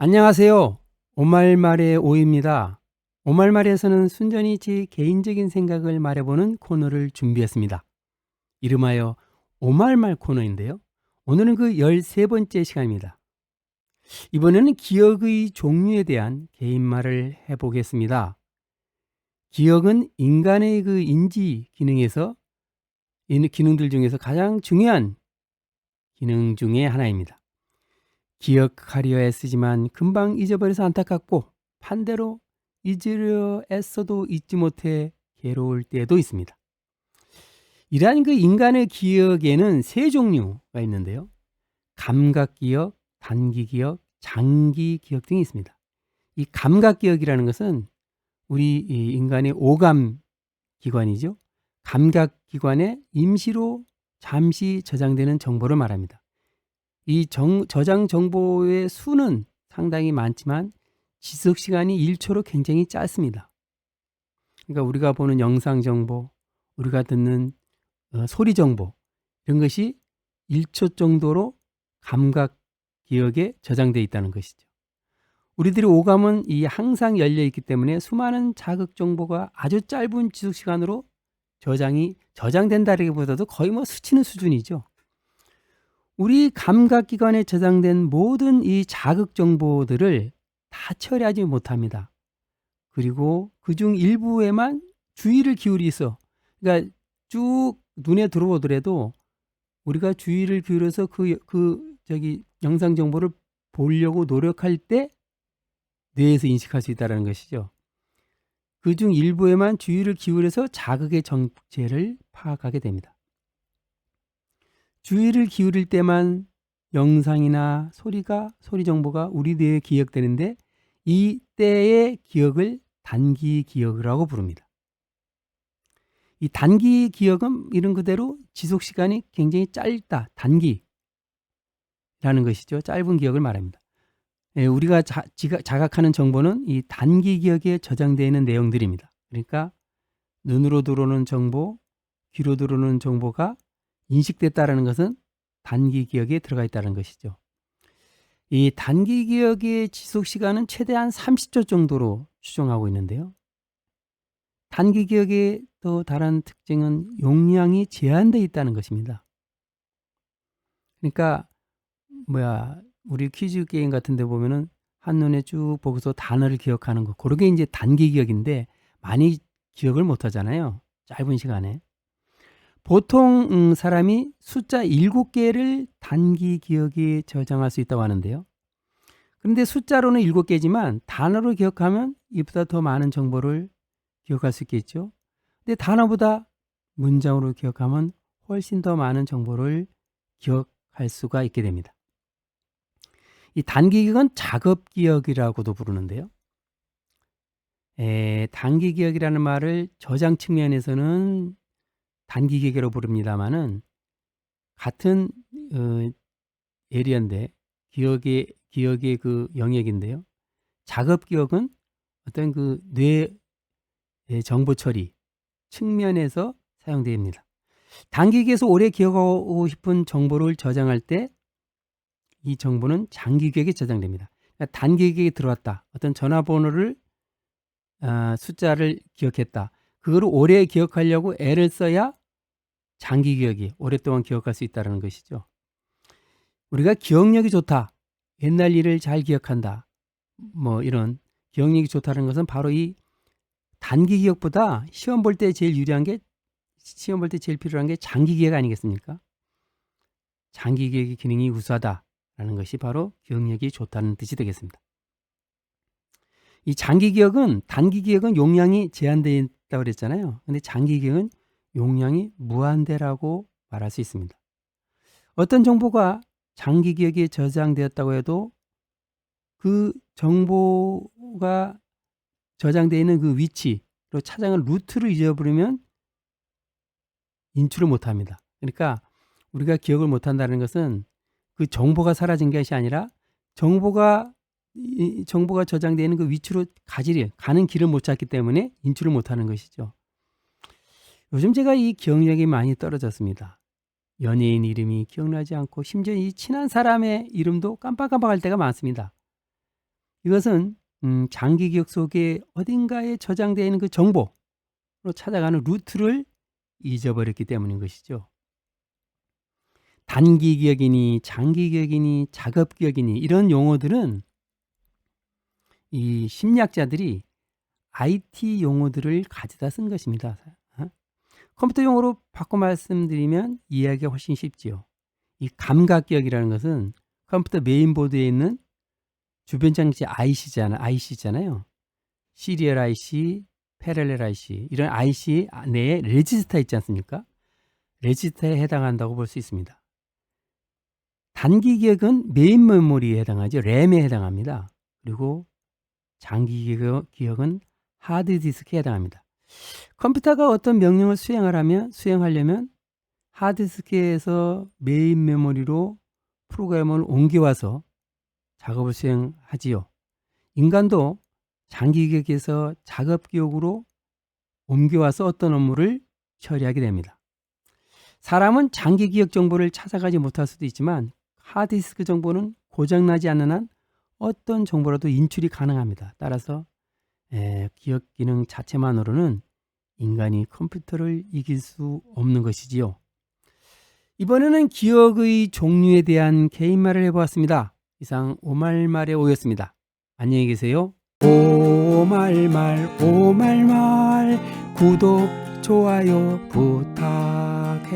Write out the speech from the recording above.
안녕하세요. 오말말의 오입니다. 오말말에서는 순전히 제 개인적인 생각을 말해보는 코너를 준비했습니다. 이름하여 오말말 코너인데요. 오늘은 그 13번째 시간입니다. 이번에는 기억의 종류에 대한 개인말을 해보겠습니다. 기억은 인간의 그 인지 기능에서 기능들 중에서 가장 중요한 기능 중에 하나입니다. 기억하려 애쓰지만 금방 잊어버려서 안타깝고 반대로 잊으려 애써도 잊지 못해 괴로울 때도 있습니다. 이러한 그 인간의 기억에는 세 종류가 있는데요. 감각기억, 단기기억, 장기기억 등이 있습니다. 이 감각기억이라는 것은 우리 이 인간의 오감기관이죠. 감각기관에 임시로 잠시 저장되는 정보를 말합니다. 이 저장 정보의 수는 상당히 많지만 지속 시간이 1초로 굉장히 짧습니다. 그러니까 우리가 보는 영상 정보, 우리가 듣는 소리 정보 이런 것이 1초 정도로 감각 기억에 저장되어 있다는 것이죠. 우리들의 오감은 항상 열려 있기 때문에 수많은 자극 정보가 아주 짧은 지속 시간으로 저장된다기보다도 거의 스치는 수준이죠. 우리 감각기관에 저장된 모든 이 자극 정보들을 다 처리하지 못합니다. 그리고 그중 일부에만 주의를 기울여서, 그러니까 쭉 눈에 들어오더라도 우리가 주의를 기울여서 영상 정보를 보려고 노력할 때 뇌에서 인식할 수 있다는 것이죠. 그중 일부에만 주의를 기울여서 자극의 정체를 파악하게 됩니다. 주의를 기울일 때만 영상이나 소리 정보가 우리 뇌에 기억되는데 이 때의 기억을 단기 기억이라고 부릅니다. 이 단기 기억은 이런 그대로 지속 시간이 굉장히 짧다, 단기라는 것이죠. 짧은 기억을 말합니다. 우리가 자각하는 정보는 이 단기 기억에 저장되어 있는 내용들입니다. 그러니까 눈으로 들어오는 정보, 귀로 들어오는 정보가 인식됐다는 것은 단기 기억에 들어가 있다는 것이죠. 이 단기 기억의 지속 시간은 최대한 30초 정도로 추정하고 있는데요. 단기 기억의 또 다른 특징은 용량이 제한되어 있다는 것입니다. 그러니까 우리 퀴즈 게임 같은 데 보면은 한눈에 쭉 보고서 단어를 기억하는 거, 그게 이제 단기 기억인데 많이 기억을 못 하잖아요. 짧은 시간에. 보통 사람이 숫자 7개를 단기 기억에 저장할 수 있다고 하는데요. 그런데 숫자로는 7개지만 단어로 기억하면 이보다 더 많은 정보를 기억할 수 있겠죠. 근데 단어보다 문장으로 기억하면 훨씬 더 많은 정보를 기억할 수가 있게 됩니다. 이 단기 기억은 작업 기억이라고도 부르는데요. 단기 기억이라는 말을 저장 측면에서는 단기 기억이라고 부릅니다만은 같은 에리어인데 기억의 그 영역인데요. 작업 기억은 어떤 그 뇌 정보 처리 측면에서 사용됩니다. 단기 기억에서 오래 기억하고 싶은 정보를 저장할 때 이 정보는 장기 기억에 저장됩니다. 그러니까 단기 기억에 들어왔다. 어떤 전화번호를 숫자를 기억했다. 그거를 오래 기억하려고 애를 써야 장기 기억이 오랫동안 기억할 수 있다는 것이죠. 우리가 기억력이 좋다, 옛날 일을 잘 기억한다, 이런 기억력이 좋다는 것은 바로 이 단기 기억보다 시험 볼 때 제일 필요한 게 장기 기억 아니겠습니까? 장기 기억의 기능이 우수하다라는 것이 바로 기억력이 좋다는 뜻이 되겠습니다. 이 장기 기억은, 단기 기억은 용량이 제한되어 있다고 그랬잖아요. 근데 장기 기억은 용량이 무한대라고 말할 수 있습니다. 어떤 정보가 장기 기억에 저장되었다고 해도 그 정보가 저장되어 있는 그 위치로 찾아가는 루트를 잊어버리면 인출을 못합니다. 그러니까 우리가 기억을 못한다는 것은 그 정보가 사라진 것이 아니라 정보가 저장되어 있는 그 위치로 가는 길을 못 찾기 때문에 인출을 못하는 것이죠. 요즘 제가 이 기억력이 많이 떨어졌습니다. 연예인 이름이 기억나지 않고 심지어 이 친한 사람의 이름도 깜빡깜빡할 때가 많습니다. 이것은 장기 기억 속에 어딘가에 저장되어 있는 그 정보로 찾아가는 루트를 잊어버렸기 때문인 것이죠. 단기 기억이니 장기 기억이니 작업 기억이니 이런 용어들은 이 심리학자들이 IT 용어들을 가져다 쓴 것입니다. 컴퓨터 용어로 바꿔 말씀드리면 이해하기가 훨씬 쉽지요. 이 감각 기억이라는 것은 컴퓨터 메인보드에 있는 주변 장치 IC잖아요. 시리얼 IC, 패럴렐 IC 이런 IC 내에 레지스터 있지 않습니까? 레지스터에 해당한다고 볼 수 있습니다. 단기 기억은 메인 메모리에 해당하죠. 램에 해당합니다. 그리고 장기 기억은 하드디스크에 해당합니다. 컴퓨터가 어떤 명령을 수행하려면 하드디스크에서 메인 메모리로 프로그램을 옮겨와서 작업을 수행하지요. 인간도 장기 기억에서 작업 기억으로 옮겨와서 어떤 업무를 처리하게 됩니다. 사람은 장기 기억 정보를 찾아가지 못할 수도 있지만 하드디스크 정보는 고장나지 않는 한 어떤 정보라도 인출이 가능합니다. 따라서 기억 기능 자체만으로는 인간이 컴퓨터를 이길 수 없는 것이지요. 이번에는 기억의 종류에 대한 개인말을 해보았습니다. 이상 오말말의 오였습니다. 안녕히 계세요. 오말말 구독 좋아요 부탁해요.